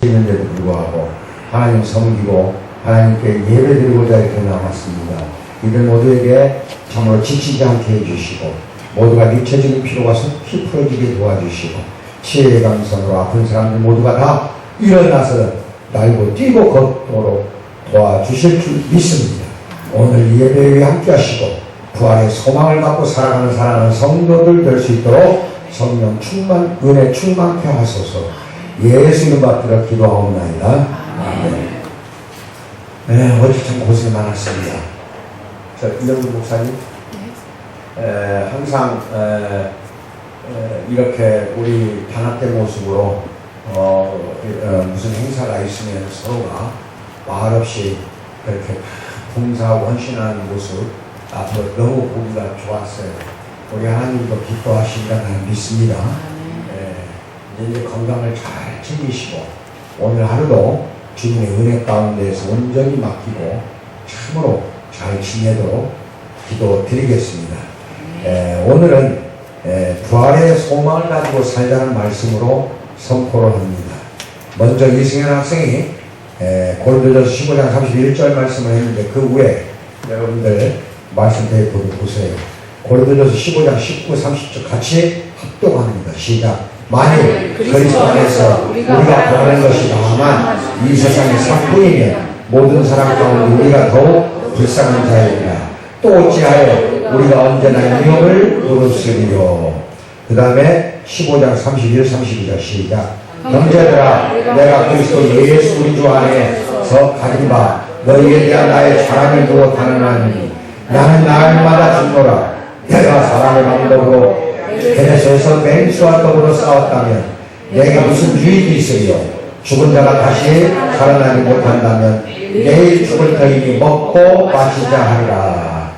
있는데도 불구하고 하나님 섬기고 하나님께 예배드리고자 이렇게 나왔습니다. 이들 모두에게 참으로 지치지 않게 해주시고 모두가 육체적인 피로가 속히 풀어지게 도와주시고 치유의 감성으로 아픈 사람들 모두가 다 일어나서 날고 뛰고 걷도록 도와주실 줄 믿습니다. 오늘 예배에 함께 하시고 부활의 소망을 갖고 살아가는 사랑하는 성도들 될 수 있도록 성령 충만, 은혜 충만케 하소서. 예수 이름 받들어 기도하옵나이다. 아멘. 네, 어제 참 고생 많았습니다. 이영국 목사님, 항상 이렇게 우리 단합된 모습으로 무슨 행사가 있으면 서로가 말없이 그렇게 봉사하고 헌신하는 모습 앞으로 너무 보기가 좋았어요. 우리 하나님도 기뻐하신다 나는 믿습니다. 이제 건강을 잘 챙기시고 오늘 하루도 주님의 은혜 가운데에서 온전히 맡기고 참으로 잘 지내도록 기도드리겠습니다. 오늘은 부활의 소망을 가지고 살자는 말씀으로 선포를 합니다. 먼저 이승현 학생이 고린도전서 15장 31절 말씀을 했는데 그 후에 여러분들 말씀 테이프를 보세요. 고린도전서 15장 19, 30절 같이 합독합니다. 시작. 만일 그리스도 안에서 우리가 바라는 것이 다만 이 세상의 상뿐이면 모든 사람 가운데 우리가 더욱 불쌍한 자이라. 또 어찌하여 우리가 언제나 위험을 무릅쓰리요. 그 다음에 15장 31, 32절 시작. 형제들아, 내가 그리스도 예수 우리 주 안에서 가진 바 너희에 대한 나의 자랑을 두고 단언하니 나는 날마다 죽노라. 내가 사람의 방법으로 베네수에서 맹수와 더불어 싸웠다면 내게 무슨 유익이 있으리요. 죽은 자가 다시 살아나지 못한다면 내일 죽을 터이니 먹고 마시자 하리라.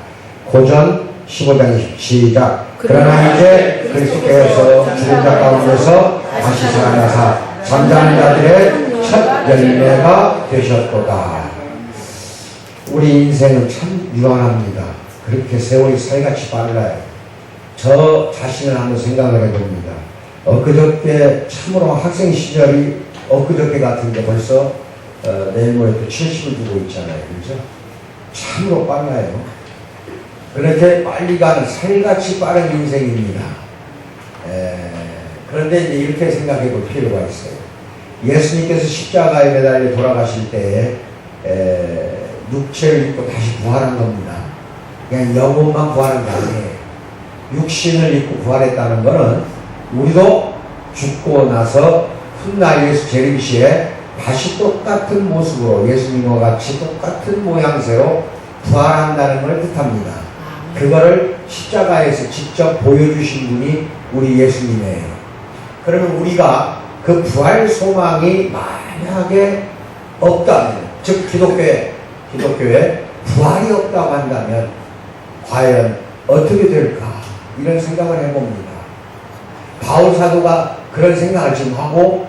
고전 15장 시작. 그러나 이제 그리스도께서 죽은 자 가운데서 다시 살아나사 잠자는 자들의 첫 열매가 되셨도다. 우리 인생은 참 유한합니다. 그렇게 세월이 새같이 빨라요. 저 자신을 한번 생각을 해봅니다. 엊그저께 참으로 학생 시절이 엊그저께 같은데 벌써 내일 모레 또 70을 두고 있잖아요. 그렇죠? 참으로 빨라요. 그렇게 빨리 가는 새같이 빠른 인생입니다. 그런데 이제 이렇게 생각해 볼 필요가 있어요. 예수님께서 십자가에 매달려 돌아가실 때에 육체를 입고 다시 부활한 겁니다. 그냥 영혼만 부활한 게 아니에요. 육신을 입고 부활했다는 것은 우리도 죽고 나서 훗날 재림시에 다시 똑같은 모습으로 예수님과 같이 똑같은 모양새로 부활한다는 걸 뜻합니다. 그거를 십자가에서 직접 보여주신 분이 우리 예수님이에요. 그러면 우리가 그 부활 소망이 만약에 없다면, 즉 기독교에 부활이 없다고 한다면 과연 어떻게 될까? 이런 생각을 해봅니다. 바울 사도가 그런 생각을 지금 하고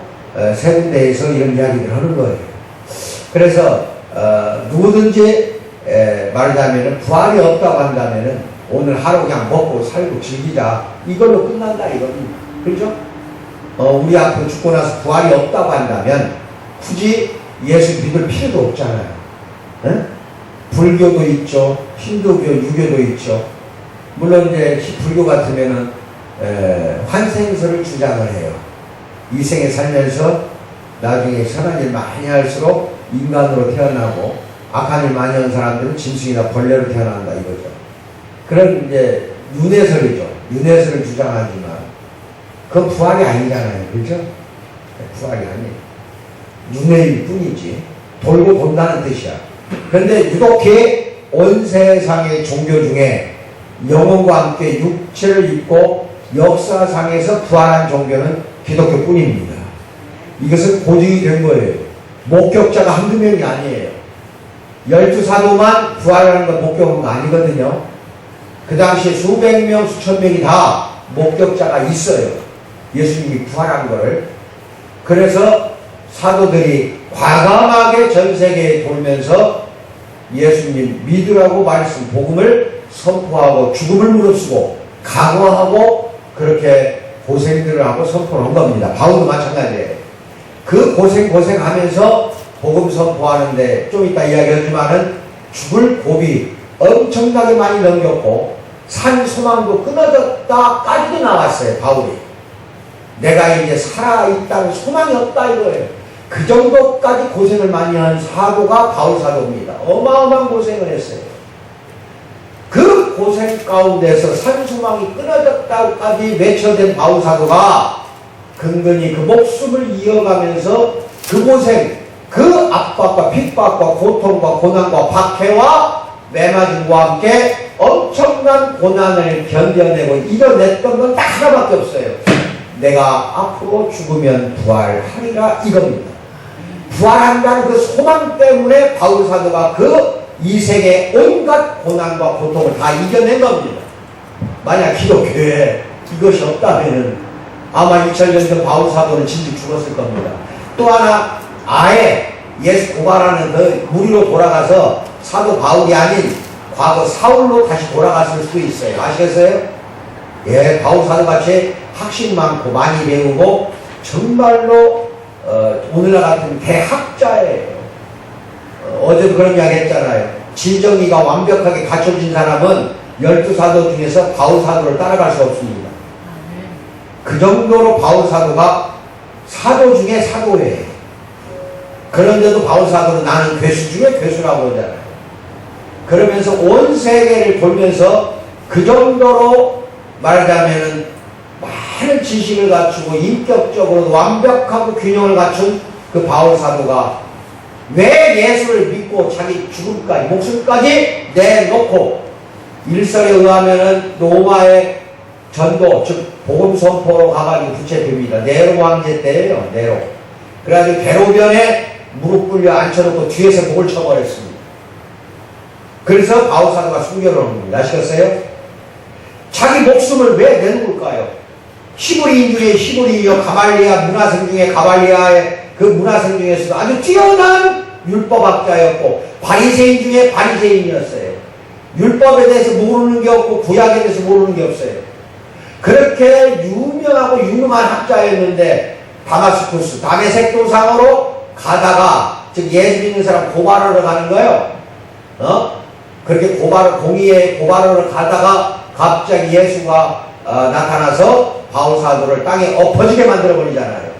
세 군데에서 이런 이야기를 하는 거예요. 그래서 누구든지 말하자면 부활이 없다고 한다면 오늘 하루 그냥 먹고 살고 즐기자 이걸로 끝난다 이겁니다. 그렇죠? 우리 앞으로 죽고 나서 부활이 없다고 한다면 굳이 예수 믿을 필요도 없잖아요. 응? 불교도 있죠. 힌두교, 유교도 있죠. 물론 이제 불교 같으면은 환생설을 주장을 해요. 이 생에 살면서 나중에 선한 일 많이 할수록 인간으로 태어나고 악한 일 많이 한 사람들은 짐승이나 벌레로 태어난다 이거죠. 그런 이제 윤회설이죠. 윤회설을 주장하지만 그건 부활이 아니잖아요. 그렇죠? 부활이 아니에요. 윤회일 뿐이지. 돌고 돈다는 뜻이야. 그런데 유독히 온 세상의 종교 중에 영혼과 함께 육체를 입고 역사상에서 부활한 종교는 기독교뿐입니다. 이것은 고증이 된 거예요. 목격자가 한두 명이 아니에요. 12사도만 부활하는 건 목격은 아니거든요. 그 당시에 수백 명, 수천 명이 다 목격자가 있어요. 예수님이 부활한 거를. 그래서 사도들이 과감하게 전 세계에 돌면서 예수님 믿으라고 말씀, 복음을 선포하고 죽음을 무릅쓰고 각오하고 그렇게 고생들을 하고 선포를 한 겁니다. 바울도 마찬가지예요. 그 고생하면서 복음 선포하는데 좀 이따 이야기하지만은 죽을 고비 엄청나게 많이 넘겼고 산 소망도 끊어졌다까지도 나왔어요. 바울이 내가 이제 살아있다는 소망이 없다 이거예요. 그 정도까지 고생을 많이 한 사도가 바울 사도입니다. 어마어마한 고생을 했어요. 그 고생 가운데서 산 소망이 끊어졌다까지 외쳐댄 바울 사도가 근근히 그 목숨을 이어가면서 그 고생, 그 압박과 핍박과 고통과 고난과 박해와 매맞음과 함께 엄청난 고난을 견뎌내고 이겨냈던 건 딱 하나밖에 없어요. 내가 앞으로 죽으면 부활하리라 이겁니다. 부활한다는 그 소망 때문에 바울 사도가 그 이 세계 온갖 고난과 고통을 다 이겨낸 겁니다. 만약 기독교에 이것이 없다면 아마 2000년 전 바울 사도는 진즉 죽었을 겁니다. 또 하나 아예 예수 고발하는 그 무리로 돌아가서 사도 바울이 아닌 과거 사울로 다시 돌아갔을 수도 있어요. 아시겠어요? 예, 바울 사도같이 학식 많고 많이 배우고 정말로 오늘날 같은 대학자예요. 어제도 그런 이야기 했잖아요. 진정이가 완벽하게 갖춰진 사람은 12사도 중에서 바울 사도를 따라갈 수 없습니다. 그 정도로 바울 사도가 사도 중에 사도예요. 그런데도 바울 사도는 나는 괴수 중에 괴수라고 하잖아요. 그러면서 온 세계를 돌면서 그 정도로 말하자면은 많은 지식을 갖추고 인격적으로 완벽하고 균형을 갖춘 그 바울 사도가 왜 예수를 믿고 자기 죽음까지 목숨까지 내놓고 일설에 의하면은 로마의 전도 즉 복음 선포로 가가지고 부채됩니다. 네로 황제 때예요. 네로. 그래가지고 대로변에 무릎 꿇려 앉혀놓고 뒤에서 목을 쳐버렸습니다. 그래서 바울 사도가 순교를 합니다. 아시겠어요? 자기 목숨을 왜 내놓을까요? 히브리인 중에 히브리인이요 가발리아 문화생 중에 가발리아의 그 문화생 중에서도 아주 뛰어난 율법학자였고 바리새인 중에 바리새인이었어요. 율법에 대해서 모르는 게 없고 구약에 대해서 모르는 게 없어요. 그렇게 유명하고 유능한 학자였는데 다마스쿠스 다메섹 도상으로 가다가 즉 예수 믿는 사람 고발하러 가는 거예요. 그렇게 공의에 고발하러 가다가 갑자기 예수가 나타나서 바울 사도를 땅에 엎어지게 만들어 버리잖아요.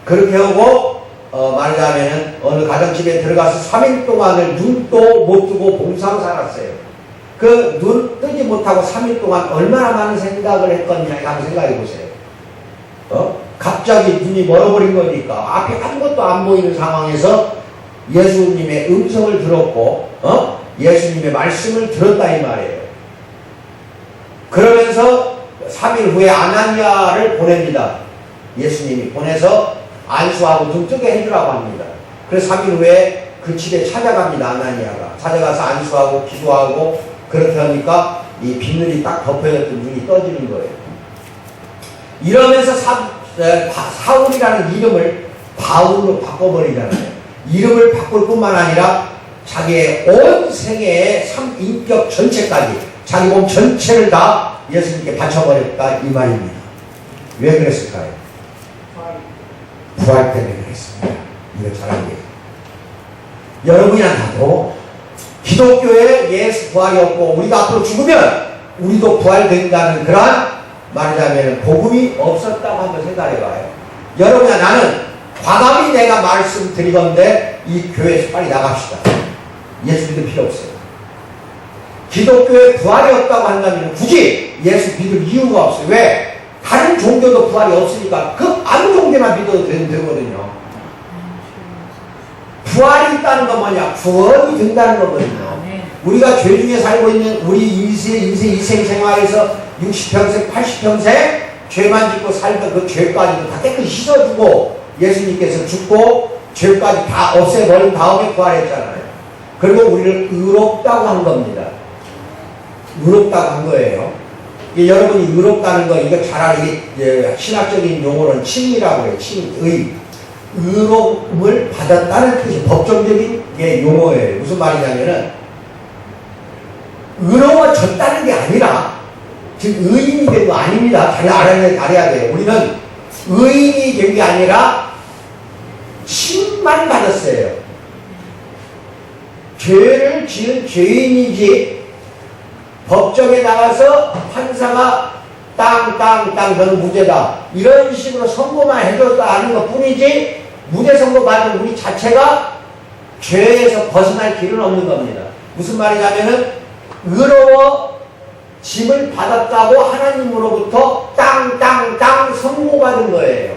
그렇게 하고 말하자면은 어느 가정집에 들어가서 3일 동안을 눈도 못 뜨고 봉사로 살았어요. 그 눈 뜨지 못하고 3일 동안 얼마나 많은 생각을 했겠냐 한번 생각해 보세요. 갑자기 눈이 멀어버린 거니까 앞에 아무것도 안 보이는 상황에서 예수님의 음성을 들었고 예수님의 말씀을 들었다 이 말이에요. 그러면서 3일 후에 아나니아를 보냅니다. 예수님이 보내서 안수하고 눈 뜨게 해주라고 합니다. 그래서 3일 후에 그 집에 찾아갑니다. 아나니아가 찾아가서 안수하고 기도하고 그렇게 하니까 이 비늘이 딱 덮여졌던 눈이 떠지는 거예요. 이러면서 사울이라는 이름을 바울로 바꿔버리잖아요. 이름을 바꿀 뿐만 아니라 자기의 온 생애의 인격 전체까지 자기 몸 전체를 다 예수님께 바쳐버렸다 이 말입니다. 왜 그랬을까요? 부활 때문에 그랬습니다. 이거 잘알게요. 여러분이나 나도 기독교에 예수 부활이 없고 우리가 앞으로 죽으면 우리도 부활된다는 그러한 말하자면 복음이 없었다고 한번 생각해봐요. 여러분이나 나는 과감히 내가 말씀드리건데 이 교회에서 빨리 나갑시다. 예수 믿을 필요 없어요. 기독교에 부활이 없다고 한다면 굳이 예수 믿을 이유가 없어요. 왜? 다른 종교도 부활이 없으니까 그 아무 종교나 믿어도 되거든요. 부활이 있다는 건 뭐냐? 구원이 된다는 거거든요. 우리가 죄 중에 살고 있는 우리 인생 생활에서 60평생, 80평생 죄만 짓고 살던 그 죄까지도 다 깨끗이 씻어주고 예수님께서 죽고 죄까지 다 없애버린 다음에 부활했잖아요. 그리고 우리를 의롭다고 한 겁니다. 의롭다고 한 거예요. 여러분이 의롭다는 거 이거 잘 알기 신학적인 용어는 칭이라고 해요. 의로움을 받았다는 뜻이 법정적인 용어예요. 무슨 말이냐면은 의로워졌다는 게 아니라 지금 의인이 된 거 아닙니다. 잘 알아야 돼요. 우리는 의인이 된 게 아니라 칭만 받았어요. 죄를 지은 죄인이지 법정에 나가서 판사가 땅 너는 무죄다 이런 식으로 선고만 해줬다 하는 것 뿐이지 무죄 선고 받은 우리 자체가 죄에서 벗어날 길은 없는 겁니다. 무슨 말이냐면은 의로워 짐을 받았다고 하나님으로부터 땅 선고받은 거예요.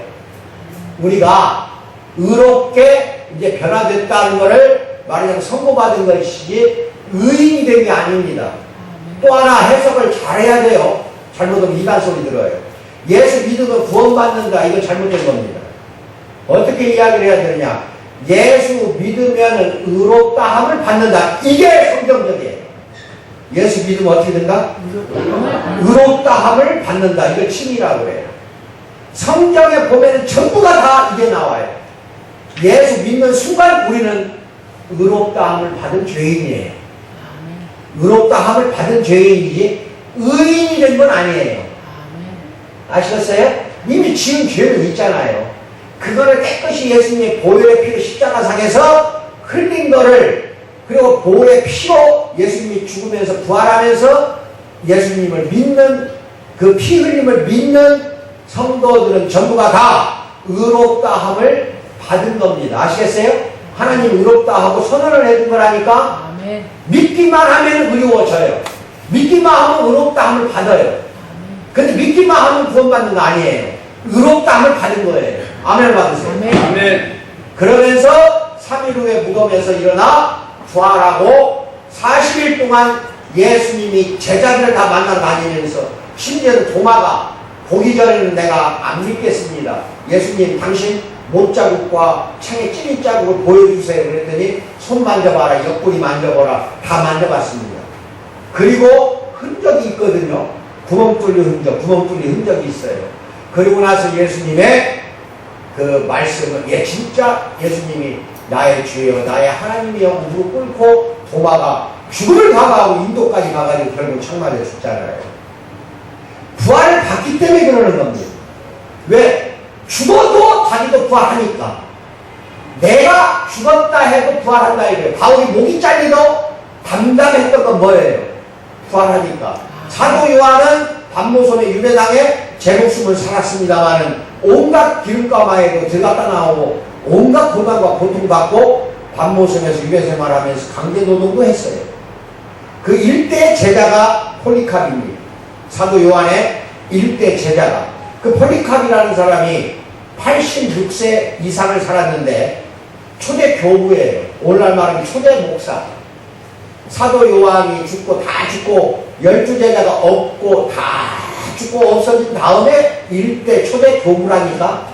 우리가 의롭게 이제 변화됐다는 것을 말하자면 선고받은 것이지 의인이 된 게 아닙니다. 또 하나 해석을 잘해야 돼요. 잘못하면 이단 소리 들어요. 예수 믿으면 구원받는다. 이거 잘못된 겁니다. 어떻게 이야기를 해야 되느냐. 예수 믿으면 의롭다함을 받는다. 이게 성경적이에요. 예수 믿으면 어떻게 된다? 의롭다함을 받는다. 이걸 칭이라고 해요. 성경에 보면 전부가 다 이게 나와요. 예수 믿는 순간 우리는 의롭다함을 받은 죄인이에요. 의롭다함을 받은 죄인이지 의인이 된 건 아니에요. 아시겠어요? 이미 지은 죄는 있잖아요. 그거를 깨끗이 예수님의 보혈의 피로 십자가상에서 흘린 거를 그리고 보혈의 피로 예수님이 죽으면서 부활하면서 예수님을 믿는 그 피 흘림을 믿는 성도들은 전부가 다 의롭다함을 받은 겁니다. 아시겠어요? 하나님 의롭다 하고 선언을 해준 거라니까. 아멘. 믿기만 하면 의로워져요. 믿기만 하면 의롭다함을 받아요. 근데 믿기만 하면 구원받는 거 아니에요. 의롭다함을 받은 거예요. 아멘 받으세요. 아멘. 그러면서 3일 후에 무덤에서 일어나 부활하고 40일 동안 예수님이 제자들을 다 만나 다니면서 심지어는 도마가 보기 전에는 내가 안 믿겠습니다. 예수님 당신 못자국과 창에 찌릿 자국을 보여주세요. 그랬더니 손 만져봐라. 옆구리 만져봐라. 다 만져봤습니다. 그리고 흔적이 있거든요. 구멍 뚫린 흔적이 있어요. 그리고 나서 예수님의 그 말씀을 진짜 예수님이 나의 주여 나의 하나님이여 무릎 꿇고 도마가 죽음을 다가하고 인도까지 가가지고 결국 창맞에 죽잖아요. 부활을 받기 때문에 그러는 겁니다. 왜? 죽어도 자기도 부활하니까. 내가 죽었다 해도 부활한다 이거예요. 바울이 목이 잘리도 담담했던 건 뭐예요? 부활하니까. 사도 요한은 반모섬의 유대당에 제 목숨을 살았습니다마는 온갖 기름가마에도 들어갔다 나오고 온갖 고난과 고통받고 반모섬에서 유배생활하면서 강제노동도 했어요. 그 일대 제자가 폴리캅입니다. 사도 요한의 일대 제자가. 그 폴리캅이라는 사람이 86세 이상을 살았는데 초대 교부예요. 오늘날 말하면 초대 목사. 사도 요한이 죽고 다 죽고 12제자가 없고 다 죽고 없어진 다음에 일대 초대 교부라니까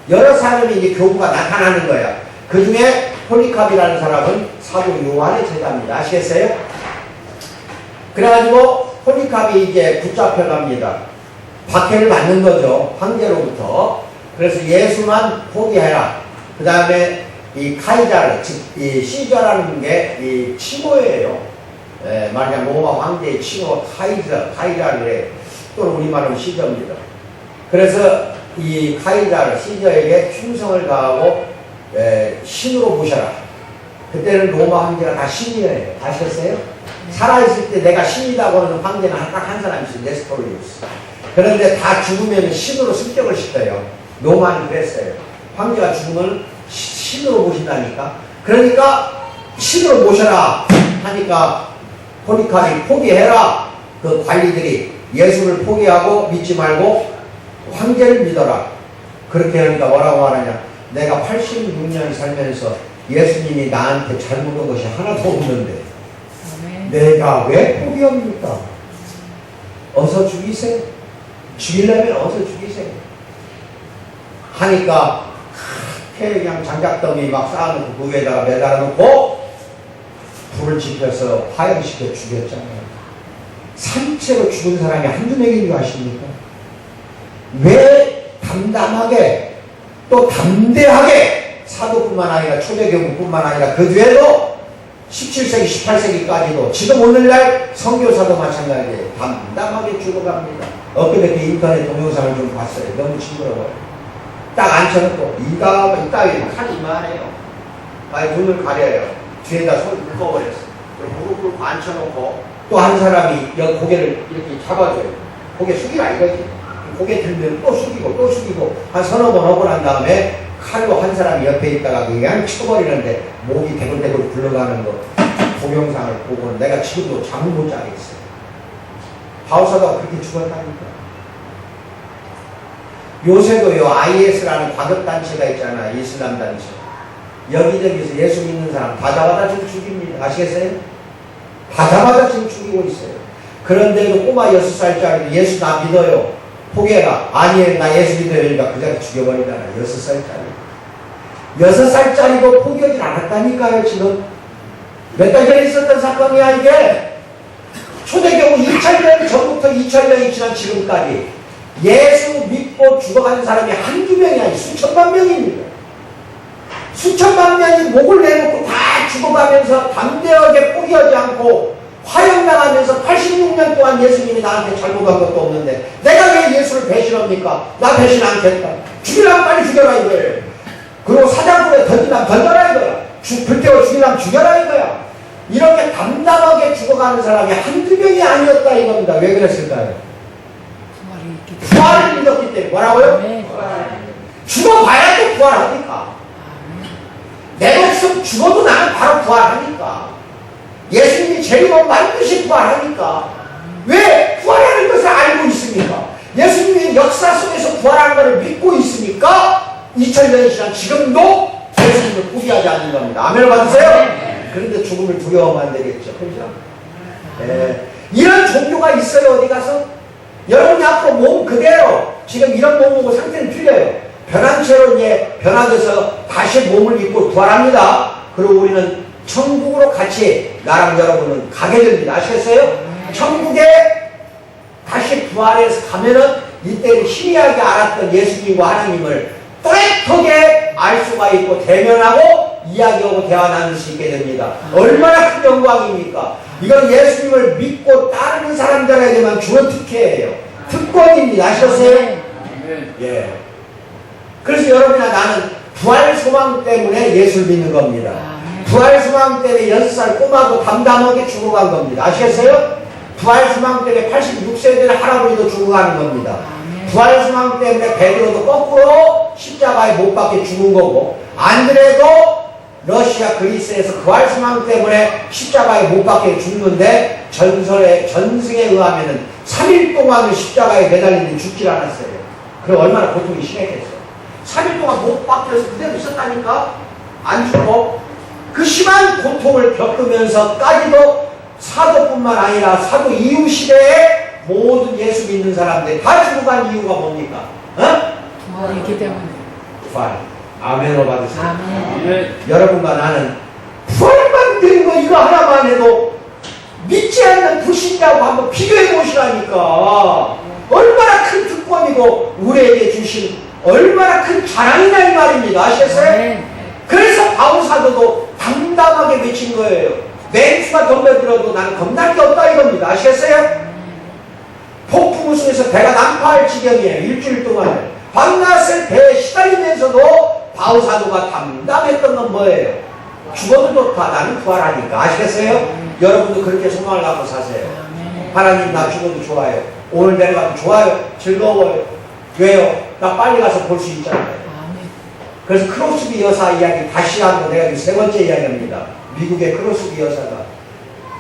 여러 사람이 이제 교부가 나타나는 거야. 그 중에 폴리캅이라는 사람은 사도 요한의 제자입니다. 아시겠어요? 그래가지고 폴리캅이 이제 붙잡혀 갑니다. 박해를 받는 거죠. 황제로부터. 그래서 예수만 포기해라. 그 다음에 이 카이자르, 즉, 이 시저라는 게 이 칭호예요. 말하자면 로마 황제의 칭호 카이자르래. 또는 우리말은 시저입니다. 그래서 이 카이자르, 시저에게 충성을 다하고 신으로 모셔라. 그때는 로마 황제가 다 신이에요. 아셨어요? 살아있을 때 내가 신이라고 하는 황제는 딱 한 사람이 있어요. 네스토리우스. 그런데 다 죽으면 신으로 습격을 시켜요. 로마는 그랬어요. 황제가 죽으면 신으로 모신다니까. 그러니까 신으로 모셔라 하니까 폴리캅이 포기해라. 그 관리들이 예수를 포기하고 믿지 말고 황제를 믿어라. 그렇게 하니까 뭐라고 하느냐. 내가 86년 살면서 예수님이 나한테 잘못한 것이 하나도 없는데 내가 왜 포기합니까? 어서 죽이세요. 죽이려면 어서 죽이세요. 하니까 그렇게 그냥 장작더미 막 쌓아놓고 그 위에다가 매달아놓고 불을 지펴서 화형시켜 죽였잖아요. 산채로 죽은 사람이 한두 명인 줄 아십니까? 왜 담담하게 또 담대하게 사도뿐만 아니라 초대교부뿐만 아니라 그 뒤에도 17세기, 18세기까지도 지금 오늘날 선교사도 마찬가지예요. 담담하게 죽어갑니다. 엊그저께 인터넷 동영상을 좀 봤어요. 너무 징그러워요. 딱 앉혀놓고 이따위 칼이 이만해요. 아니 눈을 가려요. 뒤에다 손을 묶어버렸어. 무릎 꿇고 앉혀놓고 또 한 사람이 여기 고개를 이렇게 잡아줘요. 고개 숙이라 이거지. 고개 들면 또 숙이고 한 서너 번 하고 난 다음에 칼로 한 사람이 옆에 있다가 그냥 쳐버리는데 목이 대굴대굴 굴러가는 거 동영상을 보고 내가 지금도 잠을 못 자겠어요. 바우사가 그렇게 죽었다니까. 요새도요 IS라는 과격단체가 있잖아. 이슬람 단체. 여기저기서 예수 믿는 사람 다 잡아다 지금 죽입니다. 아시겠어요? 다 잡아다 지금 죽이고 있어요. 그런데도 꼬마 6살짜리도 예수 나 믿어요. 포기해라. 아니에요. 나 예수 믿어요. 그러니까 그 자리 죽여버리잖아. 6살짜리. 6살짜리도 포기하지 않았다니까요. 지금. 몇 달 전에 있었던 사건이야 이게. 초대교회 2000년 전부터 2000년이 지난 지금까지 예수 믿고 죽어가는 사람이 한두 명이 아니 수천만 명입니다. 수천만 명이 목을 내놓고 다 죽어가면서 담대하게 포기하지 않고 화형당하면서 86년 동안 예수님이 나한테 잘못한 것도 없는데 내가 왜 예수를 배신합니까? 나 배신 않겠다. 죽이려면 빨리 죽여라 이거예요. 그리고 사자굴에 던지면 던져라 이거야. 불태워 죽이려면 죽여라 이거야. 이렇게 담담하게 죽어가는 사람이 한두 명이 아니었다 이겁니다. 왜 그랬을까요? 부활을 믿었기 때문에. 뭐라고요? 네. 죽어봐야 또 부활합니까? 내 목숨 죽어도 나는 바로 부활하니까. 예수님이 재림하면 반드시 부활하니까. 왜 부활하는 것을 알고 있습니까? 예수님이 역사 속에서 부활하는 것을 믿고 있으니까 2000년이 지난 지금도 예수님을 포기하지 않는 겁니다. 아멘을 받으세요? 그런데 죽음을 두려워하면 안 되겠죠. 그렇죠? 네. 이런 종교가 있어요. 어디 가서? 여러분이 앞으로 몸 그대로 지금 이런 몸이고 상태는 틀려요. 변한 채로 이제 변화돼서 다시 몸을 입고 부활합니다. 그리고 우리는 천국으로 같이 나랑 여러분은 가게 됩니다. 아시겠어요? 천국에 다시 부활해서 가면은 이때는 희미하게 알았던 예수님과 하나님을 또렷하게 알 수가 있고 대면하고 이야기하고 대화 나눌 수 있게 됩니다. 얼마나 큰 영광입니까? 이건 예수님을 믿고 따르는 사람들에게만 주는 특혜예요. 특권입니다. 아셨어요? 예. 그래서 여러분이나 나는 부활 소망 때문에 예수를 믿는 겁니다. 부활 소망 때문에 6살 꼬마도 담담하게 죽어간 겁니다. 아시겠어요? 부활 소망 때문에 86세 된 할아버지도 죽어가는 겁니다. 부활 소망 때문에 베드로도 거꾸로 십자가에 못 박혀 죽은 거고, 안드레도 러시아 그리스에서 부활 소망 때문에 십자가에 못 박혀 죽는데 전승에 의하면은 3일 동안을 십자가에 매달리는데 죽질 않았어요. 그럼 얼마나 고통이 심했겠어요. 3일 동안 못 박혀서 그대로 있었다니까? 안 죽고 그 심한 고통을 겪으면서까지도 사도뿐만 아니라 사도 이후 시대에 모든 예수 믿는 사람들 다 죽어간 이유가 뭡니까? 있기 때문에. 부활. 아멘으로 받으세요. 아멘. 여러분과 나는 부활만 되는 거 이거 하나만 해도 믿지 않는 불신자하고 한번 비교해 보시라니까. 얼마나 큰 특권이고 우리에게 주신 얼마나 큰 자랑이냐 이 말입니다. 아시겠어요? 그래서 바울 사도도 당당하게 외친 거예요. 맹수가 덤벼들어도 나는 겁날 게 없다 이겁니다. 아시겠어요? 폭풍우 속에서 배가 난파할 지경이에요. 일주일 동안 밤낮을 배에 시달리면서도 바울 사도가 담담했던 건 뭐예요? 죽어도 좋다. 나는 부활하니까. 아시겠어요? 여러분도 그렇게 소망을 갖고 사세요. 하나님 나 죽어도 좋아요. 오늘 내려가도 좋아요. 즐거워요. 왜요? 나 빨리 가서 볼 수 있잖아요. 그래서 크로스비 여사 이야기 다시 한번 내가 세 번째 이야기입니다. 미국의 크로스비 여사가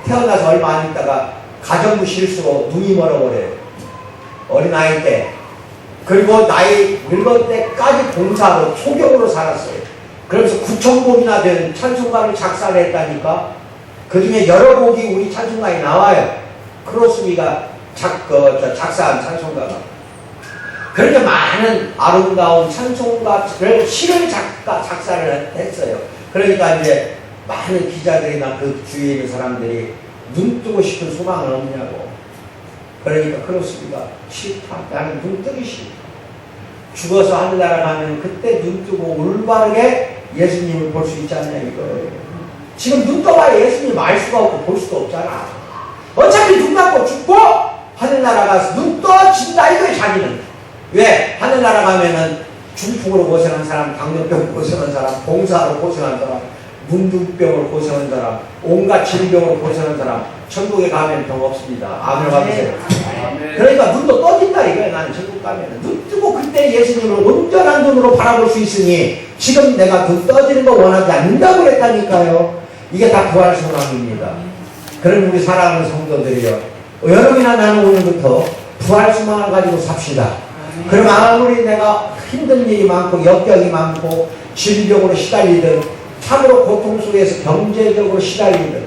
태어나서 얼마 안 있다가 가정부 실수로 눈이 멀어버려요. 어린아이 때. 그리고 나이 늙은 때까지 봉사로 소경으로 살았어요. 그러면서 9,000곡이나 되는 찬송가를 작사를 했다니까. 그 중에 여러 곡이 우리 찬송가에 나와요. 크로스비가 작사한 찬송가가. 그렇게 많은 아름다운 찬송가를 시를 작사를 했어요. 그러니까 이제 많은 기자들이나 그 주위에 있는 사람들이 눈 뜨고 싶은 소망은 없냐고. 그러니까 크로스비가 싫다. 나는 눈 뜨기 싫다. 죽어서 하늘나라 가면 그때 눈 뜨고 올바르게 예수님을 볼 수 있지 않냐 이거예요. 지금 눈 떠봐야 예수님 알 수가 없고 볼 수도 없잖아. 어차피 눈 감고 죽고 하늘나라 가서 눈 떠진다 이거예요. 자기는. 왜? 하늘나라 가면은 중풍으로 고생한 사람, 당뇨병으로 고생한 사람, 봉사로 고생한 사람, 문둥병으로 고생한 사람, 온갖 질병으로 고생한 사람, 천국에 가면 병 없습니다. 아멘 받으세요. 그러니까 눈도 떠진다 이거야. 나는 천국 가면 눈 뜨고 그때 예수님을 온전한 눈으로 바라볼 수 있으니 지금 내가 눈 떠지는 거 원하지 않는다고 그랬다니까요. 이게 다 부활 소망입니다. 그럼 우리 사랑하는 성도들이요, 여러분이나 나는 오늘부터 부활 소망을 가지고 삽시다. 그럼 아무리 내가 힘든 일이 많고 역경이 많고 질병으로 시달리든 참으로 고통 속에서 경제적으로 시달리든,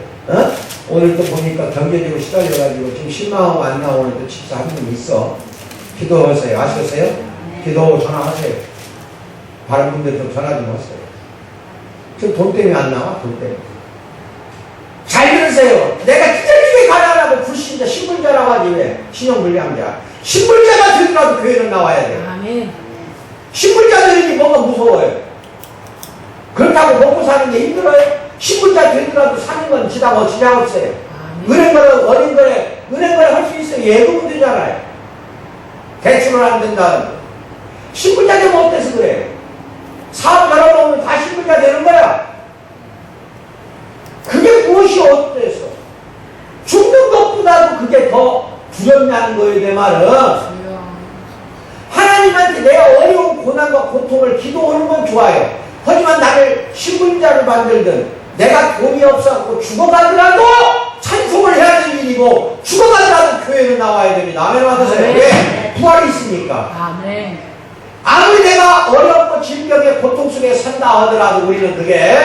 오늘 또 보니까 경제적으로 시달려가지고 지금 실망하고 안 나오는 또 집사 한 분 있어. 기도하세요. 아시겠어요? 기도하고 전화하세요. 다른 분들도 전화 좀 하세요. 지금 돈 때문에 안 나와? 돈 때문에. 잘 들으세요. 내가 기적주에 가난하고 불신자, 신불자라고 하지 왜? 신용불량자. 신불자가 되더라도 교회는 나와야 돼요. 아멘. 신불자들이 뭐가 무서워요? 그렇다고 먹고 사는 게 힘들어요? 신불자 되더라도 사는 건 지당 없어요. 은행거래, 어린거래, 은행거래 할 수 있어요. 예금은 되잖아요. 대출을 안 된다. 신불자 되면 어때서 그래요? 사업 열어놓으면 다 신불자 되는 거야. 그게 무엇이 어때서? 죽는 것보다도 그게 더 두렵냐는 거예요, 내 말은. 하나님한테 내 어려운 고난과 고통을 기도하는 건 좋아요. 하지만 나를 신분자를 만들든 내가 돈이 없어갖고 죽어가더라도 찬송을 해야 될 일이고 죽어가더라도 교회는 나와야 됩니다. 아멘 받으세요. 왜? 부활이 있으니까. 아멘. 아무리 내가 어렵고 질병의 고통 속에 산다 하더라도 우리는 그게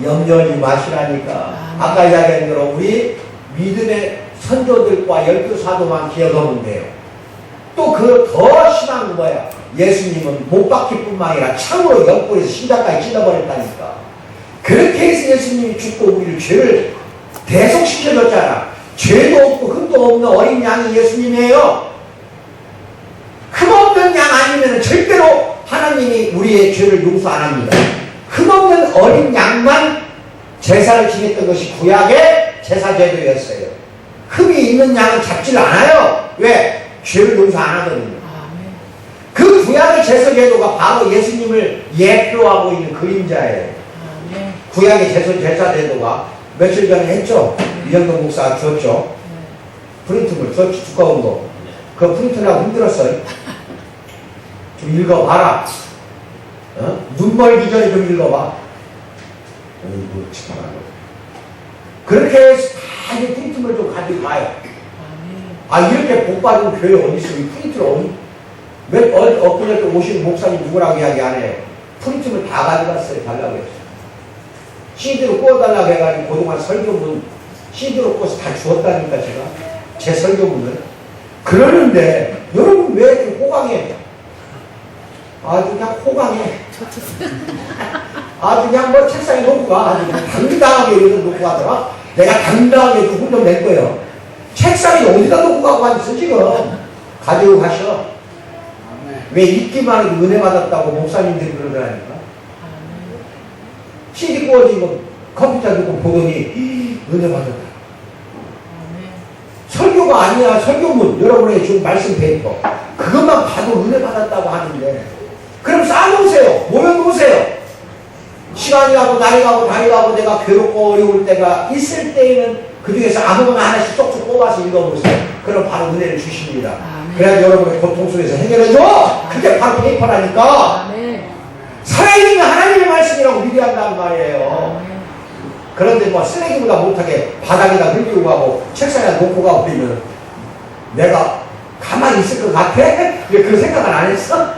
염려하지 마시라니까. 아까 이야기한 대로 우리 믿음의 선조들과 12사도만 기억하면 돼요. 또 그 더 심한 거 뭐야? 예수님은 못 박힐뿐만 아니라 창으로 옆구리에서 심장까지 찔러버렸다니까. 그렇게 해서 예수님이 죽고 우리를 죄를 대속시켜줬잖아. 죄도 없고 흠도 없는 어린 양이 예수님이에요. 흠없는 양 아니면 절대로 하나님이 우리의 죄를 용서 안 합니다. 흠없는 어린 양만 제사를 지냈던 것이 구약의 제사제도였어요. 흠이 있는 양은 잡지를 않아요. 왜? 죄를 용서 안 하거든요. 그 구약의 제사제도가 바로 예수님을 예표하고 있는 그림자예요. 구약의 제사제도가 며칠 전에 했죠. 이정도 목사가 줬죠. 프린트물 줬죠. 두꺼운 거. 그 프린트라고 힘들었어요. 좀 읽어봐라. 눈 멀기 전에 좀 읽어봐. 어이구 치사한 거. 그렇게 해서 다 이 프린트물 좀 가지고 가요. 아 이렇게 복받은 교회 어디 있어? 이 프린트를 엊그제 또 오신 목사님 누구라고 이야기 안 해요. 프린트를 다 가져갔어요. 달라고 했어요. CD로 구워달라고 해가지고 그동안 설교문 CD로 구워서 다 주었다니까 제가. 제 설교문을. 그러는데 여러분 왜 이렇게 호강해? 아주 그냥 호강해. 아주 그냥 뭐 책상에 놓고 가. 아주 그냥 당당하게 여기다 놓고 가더라. 내가 당당하게 그 훈련 낼 거예요. 책상에 어디다 놓고 가고 앉았어 지금. 가지고 가셔. 왜 읽기만 해도 은혜 받았다고 목사님들이 그러더라니까. CD 구워진 거 컴퓨터 두고 보더니 은혜 받았다. 설교가 아니야. 설교문 여러분의 지금 말씀 페이퍼 그것만 봐도 은혜 받았다고 하는데 그럼 쌓아놓으세요. 모여놓으세요. 시간이 가고 날이 가고 달이 가고 내가 괴롭고 어려울 때가 있을 때에는 그 중에서 아무거나 하나씩 쪽쪽 뽑아서 읽어보세요. 그럼 바로 은혜를 주십니다. 그래야 여러분의 고통 속에서 해결해줘. 그게 바로 페이퍼라니까. 살아있는 게 하나님의 말씀이라고 위대한다는 말이에요. 그런데 뭐 쓰레기보다 못하게 바닥에다 흘리고 가고 책상에다 놓고 가고 있는 내가 가만히 있을 것 같아? 왜 그 생각을 안 했어?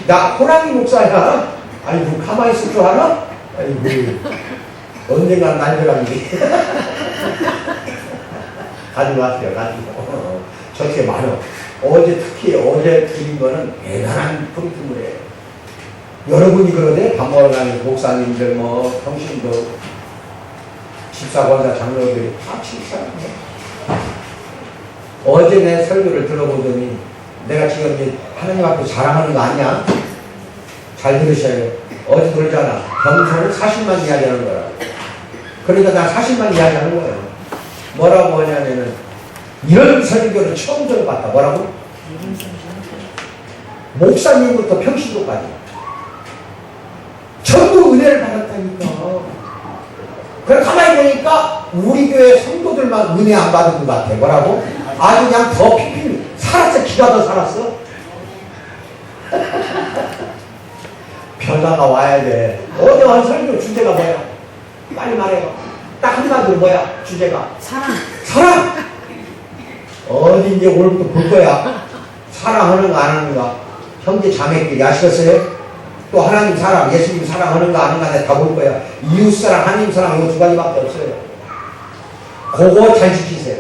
나 호랑이 목사야. 아니 뭐 가만히 있을 줄 알아? 아이고 언젠간 날벼락이 가지고 왔어요. 가지고 저렇게 많아. 특히 어제 드린 거는 대단한 프린트물이에요. 여러분이 그러대? 밥 먹으러 가는 목사님들 뭐 평신도 집사 권사 장로들이 다 칭찬해요. 어제 내 설교를 들어보더니 내가 지금 이제 하나님 앞에 자랑하는 거 아니야? 잘 들으셔요. 어제 그러잖아. 병소는 40만 이야기하는 거라. 그러니까 나 40만 이야기하는 거예요. 뭐라고 하냐면은 이런 설교를 처음 들어봤다. 뭐라고? 목사님부터 평신도까지 전부 은혜를 받았다니까. 그래 가만히 보니까 우리 교회 성도들만 은혜 안 받은 것 같아. 뭐라고? 아주 그냥 더 피필 살았어. 기가 더 살았어. 변화가 와야 돼. 어제 한 설교 주제가 뭐야? 빨리 말해봐. 딱 한마디로 뭐야? 주제가 사랑. 사랑. 어디 이제 오늘부터 볼 거야. 사랑하는가 안 하는가. 형제 자매끼리 아시겠어요? 또 하나님 사랑, 예수님 사랑하는가 안 하는가 내가 다 볼 거야. 이웃 사랑, 하나님 사랑 이거 두 가지밖에 없어요. 그거 잘 지키세요.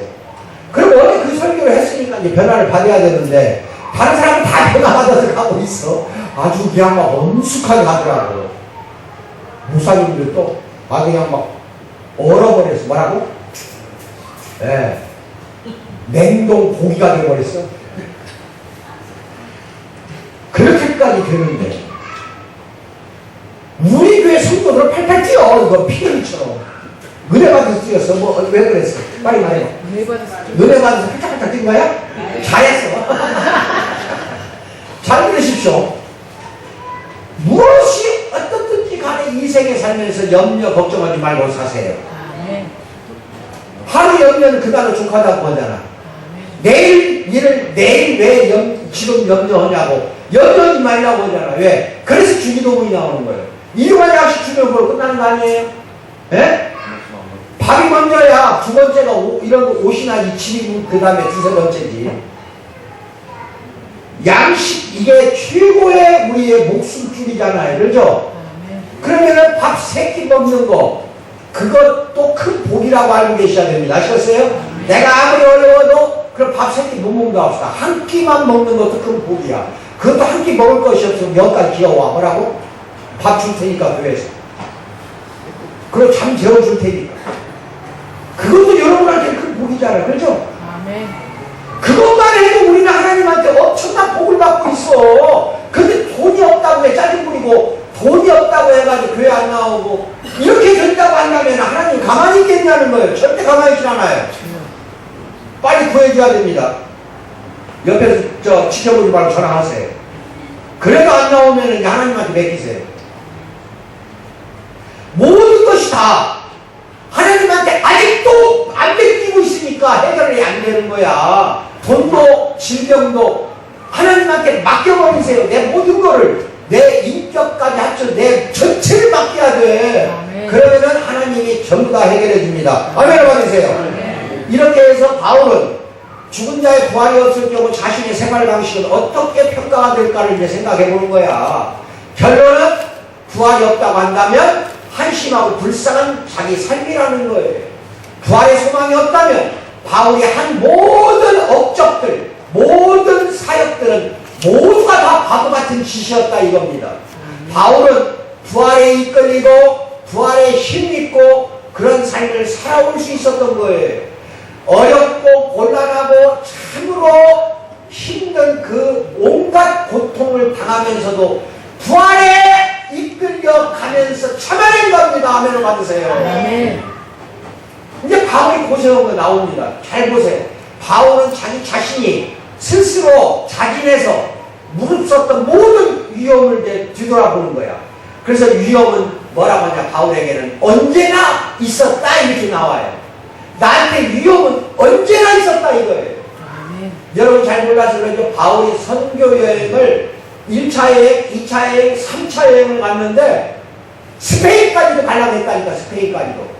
그럼 어제 그 설교를 했으니까 이제 변화를 받아야 되는데 다른 사람은 다 변화받아서 가고 있어. 아주 그냥 막 엄숙하게 가더라고. 목사님들도 아주 그냥 막 얼어버렸어. 뭐라고? 네. 냉동 고기가 되어버렸어. 그렇게까지 되는데 우리 교회 성도들은 팔팔 뛰어. 이거 피그리처럼 은혜 받아서 뛰었어. 뭐 왜 그랬어? 빨리 말해봐. 은혜 받았어. 은혜 받아서 팔짝팔짝 뛴 거야? 잘했어. 잘 들으십시오. 무엇이 어떻든지 간에 인생에 살면서 염려 걱정하지 말고 사세요. 아멘. 하루 염려는 그 단어 족하다고 하잖아. 아멘. 내일 일을 내일 왜 지금 염려하냐고. 염려하지 말라고 하잖아. 왜? 그래서 주기도문이 나오는 거예요. 일용할 양식 주면 그걸 끝나는 거 아니에요? 예? 밥이 먼저야. 두 번째가 이런 옷이나 이 집이 그 다음에 두세 번째지. 양식 이게 최고의 우리의 목숨줄이잖아요. 그렇죠? 아멘. 그러면은 밥 세 끼 먹는 거 그것도 큰 복이라고 알고 계셔야 됩니다. 아시겠어요? 내가 아무리 어려워도 그럼 밥 세 끼 못 먹는다 합시다. 한 끼만 먹는 것도 큰 복이야. 그것도 한 끼 먹을 것이 없으면 여기까지 기어와. 뭐라고? 밥 줄 테니까 교회에서. 그리고 잠 재워줄 테니까. 그것도 여러분한테 큰 복이잖아요. 그렇죠? 아멘. 그것만 해도 우리는 하나님한테 엄청난 복을 받고 있어. 근데 돈이 없다고 왜 짜증부리고 돈이 없다고 해가지고 교회 안 나오고 이렇게 된다고 한다면 하나님 가만히 있겠냐는 거예요. 절대 가만히 있지 않아요. 빨리 구해줘야 됩니다. 옆에서 지켜보지 말고 전화하세요. 그래도 안 나오면 이제 하나님한테 맡기세요. 모든 것이 다 하나님한테 아직도 안 맡기고 있으니까 해결이 안 되는 거야. 돈도 질병도 하나님한테 맡겨버리세요. 내 모든 거를 내 인격까지 합쳐 내 전체를 맡겨야 돼. 아멘. 그러면은 하나님이 전부 다 해결해 줍니다. 아멘 받으세요. 아멘. 이렇게 해서 바울은 죽은 자의 부활이 없을 경우 자신의 생활 방식은 어떻게 평가가 될까를 이제 생각해 보는 거야. 결론은 부활이 없다고 한다면 한심하고 불쌍한 자기 삶이라는 거예요. 부활의 소망이 없다면 바울이 한 모든 업적들, 모든 사역들은 모두가 다 바보 같은 짓이었다 이겁니다. 바울은 부활에 이끌리고 부활에 힘입고 그런 삶을 살아올 수 있었던 거예요. 어렵고 곤란하고 참으로 힘든 그 온갖 고통을 당하면서도 부활에 이끌려 가면서 참아낸 겁니다. 아멘을 받으세요. 아멘. 이제 바울이 고생한 거 나옵니다. 잘 보세요. 바울은 자기 자신이 스스로 자진해서 무릅썼던 모든 위험을 뒤돌아보는 거야. 그래서 위험은 뭐라고 하냐. 바울에게는 언제나 있었다 이렇게 나와요. 나한테 위험은 언제나 있었다 이거예요. 아멘. 여러분 잘 몰라서 그러죠. 바울이 선교 여행을 1차 여행, 2차 여행, 3차 여행을 갔는데 스페인까지도 가려고 했다니까. 스페인까지도.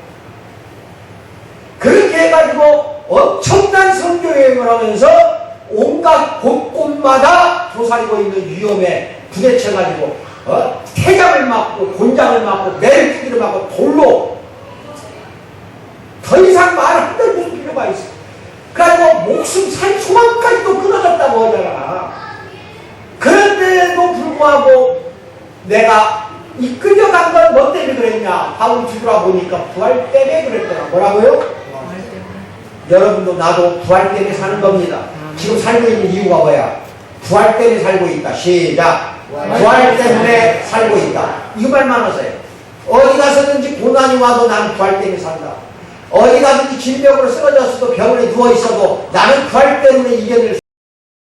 그렇게 해가지고 엄청난 선교 여행을 하면서 온갖 곳곳마다 도사리고 있는 위험에 부딪혀가지고 태장을 맞고 곤장을 맞고 내리기를 맞고 돌로 더 이상 말할 무슨 필요가 있어. 그래가지고 목숨 살 소망까지도 끊어졌다고 하잖아. 그런데도 불구하고 내가 이끌려간 건 뭐 때문에 그랬냐. 바울 뒤돌아보니까 부활 때문에 그랬더라. 뭐라고요? 부활 때문에. 여러분도 나도 부활 때문에 사는 겁니다. 지금 살고 있는 이유가 뭐야? 부활 때문에 살고 있다. 시작. 부활 때문에 살고 있다. 이 말만 하세요. 어디 가서든지 고난이 와도 나는 부활 때문에 산다. 어디 가든지 질병으로 쓰러졌어도 병원에 누워 있어도 나는 부활 때문에 이겨낼